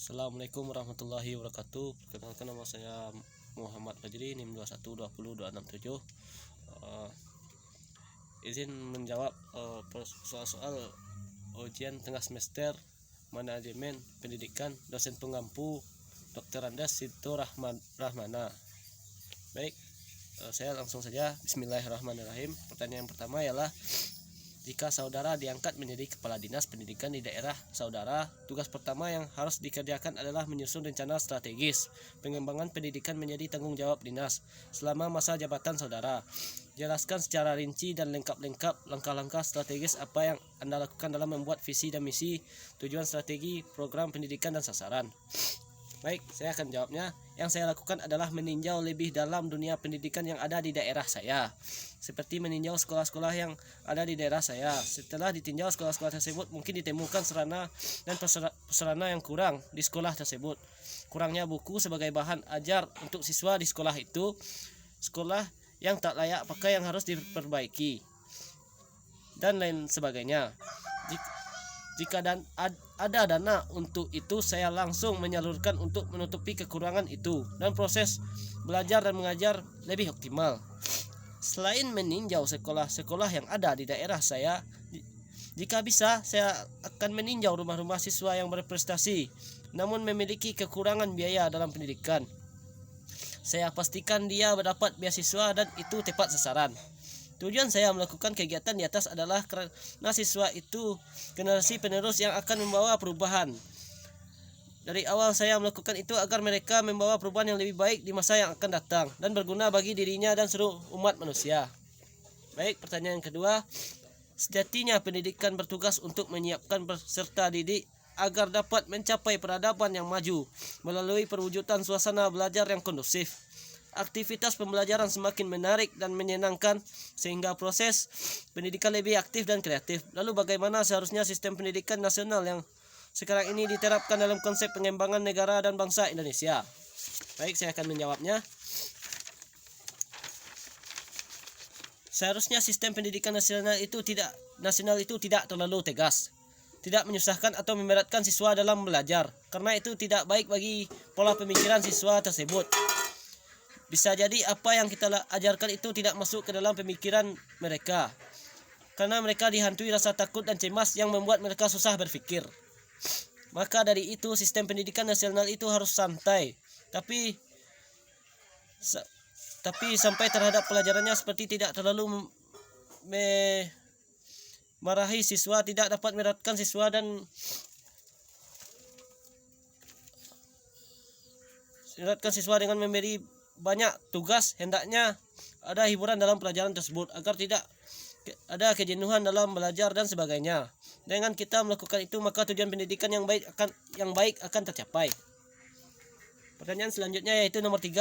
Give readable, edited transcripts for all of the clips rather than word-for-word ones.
Assalamualaikum warahmatullahi wabarakatuh. Perkenalkan, nama saya Muhammad Fajri, NIM 2120267. Izin menjawab soal-soal ujian tengah semester manajemen pendidikan dosen pengampu Dr. Andes Sinto Rahmana. Baik, saya langsung saja. Bismillahirrahmanirrahim. Pertanyaan yang pertama ialah, jika saudara diangkat menjadi kepala dinas pendidikan di daerah saudara, tugas pertama yang harus dikerjakan adalah menyusun rencana strategis pengembangan pendidikan menjadi tanggung jawab dinas selama masa jabatan saudara. Jelaskan secara rinci dan lengkap langkah-langkah strategis apa yang Anda lakukan dalam membuat visi dan misi, tujuan strategi, program pendidikan dan sasaran. Baik, saya akan jawabnya. Yang saya lakukan adalah meninjau lebih dalam dunia pendidikan yang ada di daerah saya, seperti meninjau sekolah-sekolah yang ada di daerah saya. Setelah ditinjau sekolah-sekolah tersebut, mungkin ditemukan sarana dan prasarana yang kurang di sekolah tersebut. Kurangnya buku sebagai bahan ajar untuk siswa di sekolah itu, sekolah yang tak layak pakai yang harus diperbaiki, dan lain sebagainya. Jika ada dana untuk itu, saya langsung menyalurkan untuk menutupi kekurangan itu dan proses belajar dan mengajar lebih optimal. Selain meninjau sekolah-sekolah yang ada di daerah saya, jika bisa saya akan meninjau rumah-rumah siswa yang berprestasi namun memiliki kekurangan biaya dalam pendidikan. Saya pastikan dia mendapat beasiswa dan itu tepat sasaran. Tujuan saya melakukan kegiatan di atas adalah karena siswa itu generasi penerus yang akan membawa perubahan. Dari awal saya melakukan itu agar mereka membawa perubahan yang lebih baik di masa yang akan datang dan berguna bagi dirinya dan seluruh umat manusia. Baik, pertanyaan yang kedua. Sejatinya pendidikan bertugas untuk menyiapkan peserta didik agar dapat mencapai peradaban yang maju melalui perwujudan suasana belajar yang kondusif. Aktivitas pembelajaran semakin menarik dan menyenangkan sehingga proses pendidikan lebih aktif dan kreatif. Lalu bagaimana seharusnya sistem pendidikan nasional yang sekarang ini diterapkan dalam konsep pengembangan negara dan bangsa Indonesia? Baik, saya akan menjawabnya. Seharusnya sistem pendidikan nasional itu tidak terlalu tegas, tidak menyusahkan atau memberatkan siswa dalam belajar, karena itu tidak baik bagi pola pemikiran siswa tersebut. Bisa jadi apa yang kita ajarkan itu tidak masuk ke dalam pemikiran mereka, karena mereka dihantui rasa takut dan cemas yang membuat mereka susah berpikir. Maka dari itu sistem pendidikan nasional itu harus santai, tapi sampai terhadap pelajarannya, seperti tidak terlalu marahi siswa, tidak dapat meratkan siswa dan dengan memberi banyak tugas. Hendaknya ada hiburan dalam pelajaran tersebut agar tidak ada kejenuhan dalam belajar dan sebagainya. Dengan kita melakukan itu, maka tujuan pendidikan yang baik akan tercapai. Pertanyaan selanjutnya yaitu nomor 3.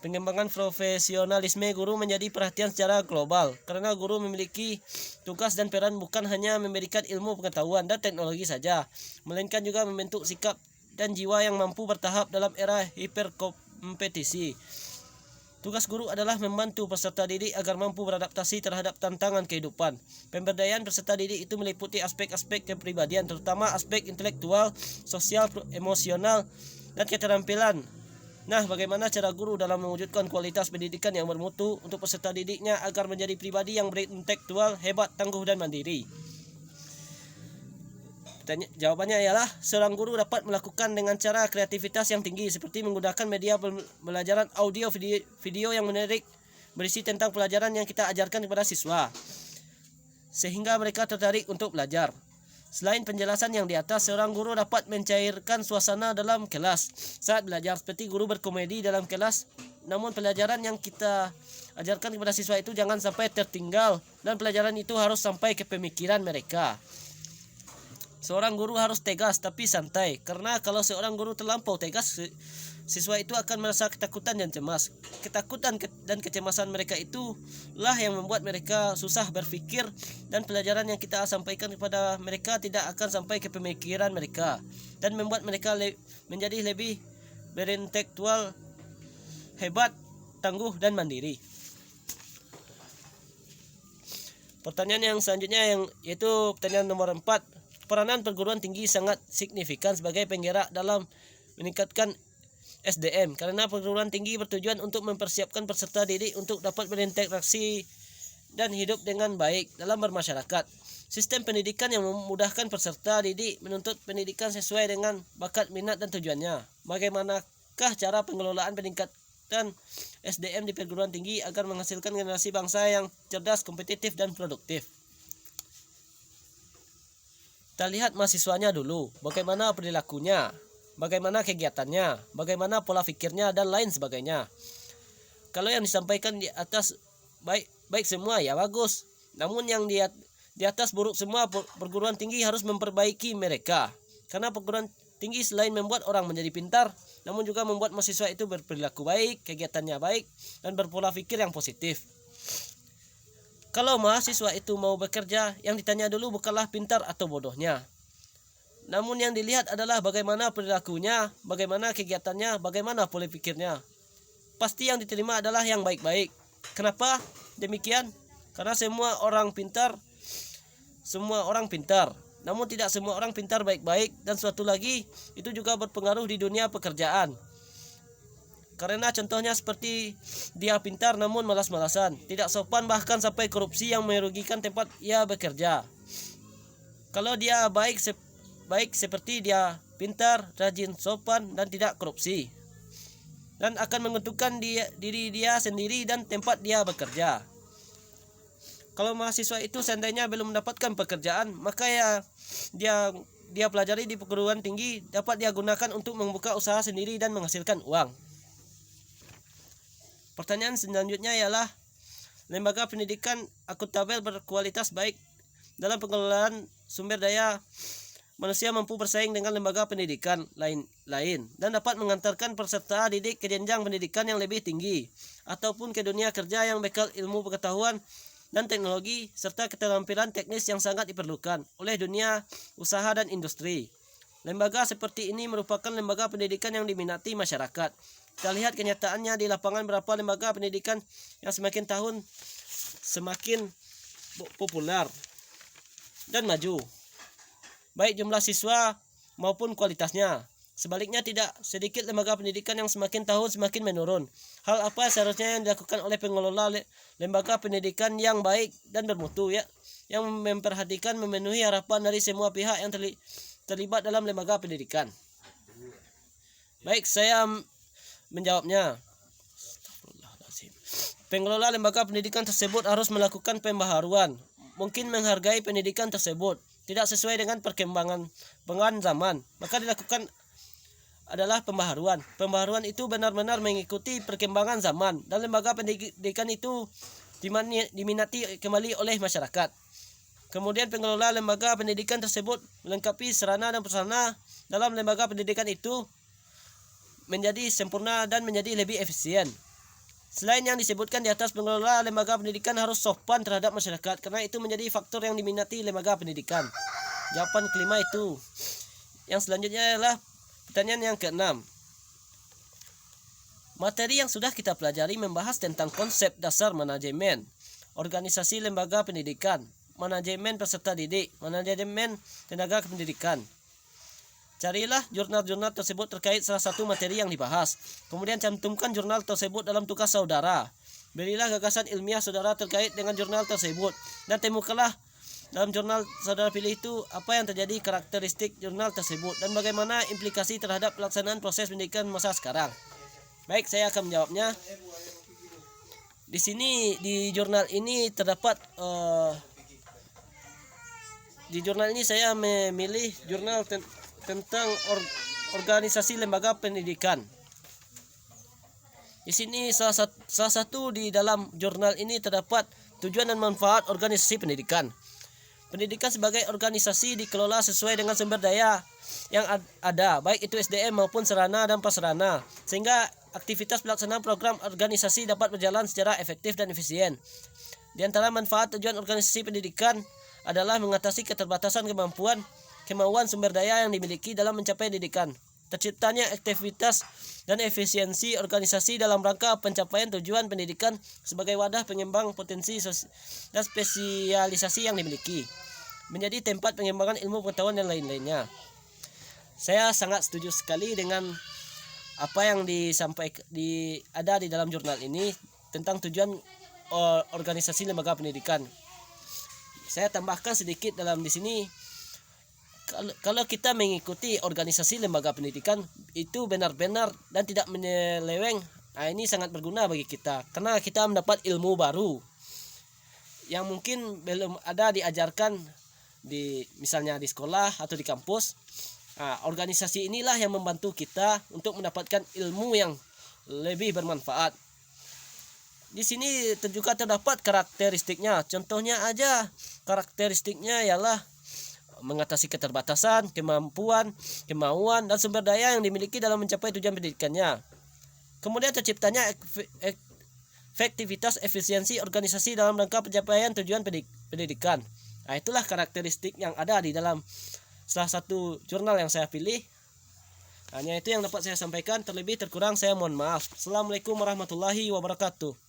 Pengembangan profesionalisme guru menjadi perhatian secara global, karena guru memiliki tugas dan peran bukan hanya memberikan ilmu pengetahuan dan teknologi saja, melainkan juga membentuk sikap dan jiwa yang mampu bertahap dalam era hiperkompetisi. Tugas guru adalah membantu peserta didik agar mampu beradaptasi terhadap tantangan kehidupan. Pemberdayaan peserta didik itu meliputi aspek-aspek kepribadian, terutama aspek intelektual, sosial, emosional, dan keterampilan. Nah, bagaimana cara guru dalam mewujudkan kualitas pendidikan yang bermutu untuk peserta didiknya agar menjadi pribadi yang berintelektual, hebat, tangguh, dan mandiri? Jawabannya ialah, seorang guru dapat melakukan dengan cara kreativitas yang tinggi, seperti menggunakan media pembelajaran audio video yang menarik berisi tentang pelajaran yang kita ajarkan kepada siswa, sehingga mereka tertarik untuk belajar. Selain penjelasan yang di atas, seorang guru dapat mencairkan suasana dalam kelas saat belajar, seperti guru berkomedi dalam kelas. Namun pelajaran yang kita ajarkan kepada siswa itu jangan sampai tertinggal, dan pelajaran itu harus sampai ke pemikiran mereka. Seorang guru harus tegas tapi santai, karena kalau seorang guru terlampau tegas, siswa itu akan merasa ketakutan dan cemas. Ketakutan dan kecemasan mereka itulah yang membuat mereka susah berpikir, dan pelajaran yang kita sampaikan kepada mereka tidak akan sampai ke pemikiran mereka dan membuat mereka menjadi lebih berintelektual, hebat, tangguh, dan mandiri. Pertanyaan yang selanjutnya yaitu pertanyaan nomor 4. peranan perguruan tinggi sangat signifikan sebagai penggerak dalam meningkatkan SDM, karena perguruan tinggi bertujuan untuk mempersiapkan peserta didik untuk dapat berinteraksi dan hidup dengan baik dalam bermasyarakat. Sistem pendidikan yang memudahkan peserta didik menuntut pendidikan sesuai dengan bakat, minat, dan tujuannya. Bagaimanakah cara pengelolaan peningkatan SDM di perguruan tinggi agar menghasilkan generasi bangsa yang cerdas, kompetitif, dan produktif? Kita lihat mahasiswanya dulu, bagaimana perilakunya, bagaimana kegiatannya, bagaimana pola pikirnya, dan lain sebagainya. Kalau yang disampaikan di atas baik semua ya bagus, namun yang di atas buruk semua, perguruan tinggi harus memperbaiki mereka. Karena perguruan tinggi selain membuat orang menjadi pintar, namun juga membuat mahasiswa itu berperilaku baik, kegiatannya baik, dan berpola pikir yang positif. Kalau mahasiswa itu mau bekerja, yang ditanya dulu bukanlah pintar atau bodohnya, namun yang dilihat adalah bagaimana perilakunya, bagaimana kegiatannya, bagaimana pola pikirnya. Pasti yang diterima adalah yang baik-baik. Kenapa demikian? Karena semua orang pintar, namun tidak semua orang pintar baik-baik. Dan suatu lagi, itu juga berpengaruh di dunia pekerjaan. Karena contohnya seperti dia pintar namun malas-malasan, tidak sopan, bahkan sampai korupsi yang merugikan tempat ia bekerja. Kalau dia baik seperti dia pintar, rajin, sopan, dan tidak korupsi, dan akan menguntungkan diri dia sendiri dan tempat dia bekerja. Kalau mahasiswa itu seandainya belum mendapatkan pekerjaan, maka ya dia pelajari di perguruan tinggi dapat dia gunakan untuk membuka usaha sendiri dan menghasilkan uang. Pertanyaan selanjutnya ialah, lembaga pendidikan akuntabel berkualitas baik dalam pengelolaan sumber daya manusia mampu bersaing dengan lembaga pendidikan lain dan dapat mengantarkan peserta didik ke jenjang pendidikan yang lebih tinggi ataupun ke dunia kerja yang bekal ilmu pengetahuan dan teknologi serta keterampilan teknis yang sangat diperlukan oleh dunia usaha dan industri. Lembaga seperti ini merupakan lembaga pendidikan yang diminati masyarakat. Kita lihat kenyataannya di lapangan, berapa lembaga pendidikan yang semakin tahun semakin populer dan maju, baik jumlah siswa maupun kualitasnya. Sebaliknya, tidak sedikit lembaga pendidikan yang semakin tahun semakin menurun. Hal apa seharusnya yang dilakukan oleh pengelola lembaga pendidikan yang baik dan bermutu, yang memperhatikan memenuhi harapan dari semua pihak yang terlibat dalam lembaga pendidikan? Baik, saya menjawabnya. Pengelola lembaga pendidikan tersebut harus melakukan pembaharuan, mungkin menghargai pendidikan tersebut tidak sesuai dengan perkembangan zaman, maka dilakukan adalah pembaharuan. Pembaharuan itu benar-benar mengikuti perkembangan zaman dan lembaga pendidikan itu diminati kembali oleh masyarakat. Kemudian pengelola lembaga pendidikan tersebut melengkapi sarana dan prasarana dalam lembaga pendidikan itu menjadi sempurna dan menjadi lebih efisien. Selain yang disebutkan di atas, pengelola lembaga pendidikan harus sopan terhadap masyarakat, karena itu menjadi faktor yang diminati lembaga pendidikan. Jawaban kelima itu. Yang selanjutnya adalah pertanyaan yang keenam. Materi yang sudah kita pelajari membahas tentang konsep dasar manajemen, organisasi lembaga pendidikan, manajemen peserta didik, manajemen tenaga pendidikan. Carilah jurnal-jurnal tersebut terkait salah satu materi yang dibahas. Kemudian cantumkan jurnal tersebut dalam tugas saudara. Berilah gagasan ilmiah saudara terkait dengan jurnal tersebut. Dan temukanlah dalam jurnal saudara pilih itu apa yang terjadi karakteristik jurnal tersebut dan bagaimana implikasi terhadap pelaksanaan proses pendidikan masa sekarang. Baik, saya akan menjawabnya. Di sini di jurnal ini terdapat di jurnal ini saya memilih jurnal tentang organisasi lembaga pendidikan. Di sini salah satu di dalam jurnal ini terdapat tujuan dan manfaat organisasi pendidikan. Pendidikan sebagai organisasi dikelola sesuai dengan sumber daya yang ada, baik itu SDM maupun sarana dan prasarana, sehingga aktivitas pelaksanaan program organisasi dapat berjalan secara efektif dan efisien. Di antara manfaat tujuan organisasi pendidikan adalah mengatasi keterbatasan kemauan sumber daya yang dimiliki dalam mencapai pendidikan, terciptanya aktivitas dan efisiensi organisasi dalam rangka pencapaian tujuan pendidikan sebagai wadah pengembang potensi dan spesialisasi yang dimiliki. menjadi tempat pengembangan ilmu pengetahuan dan lain-lainnya. Saya sangat setuju sekali dengan apa yang disampaikan ada di dalam jurnal ini tentang tujuan organisasi lembaga pendidikan. Saya tambahkan sedikit dalam di sini, kalau kita mengikuti organisasi lembaga pendidikan itu benar-benar dan tidak menyeleweng, ini sangat berguna bagi kita karena kita mendapat ilmu baru yang mungkin belum ada diajarkan misalnya di sekolah atau di kampus. Organisasi inilah yang membantu kita untuk mendapatkan ilmu yang lebih bermanfaat. Di sini juga terdapat karakteristiknya. Contohnya aja, karakteristiknya ialah mengatasi keterbatasan, kemampuan, kemauan, dan sumber daya yang dimiliki dalam mencapai tujuan pendidikannya. Kemudian terciptanya efektivitas efisiensi organisasi dalam rangka pencapaian tujuan pendidikan. Itulah karakteristik yang ada di dalam salah satu jurnal yang saya pilih. Hanya itu yang dapat saya sampaikan, terlebih terkurang saya mohon maaf. Assalamualaikum warahmatullahi wabarakatuh.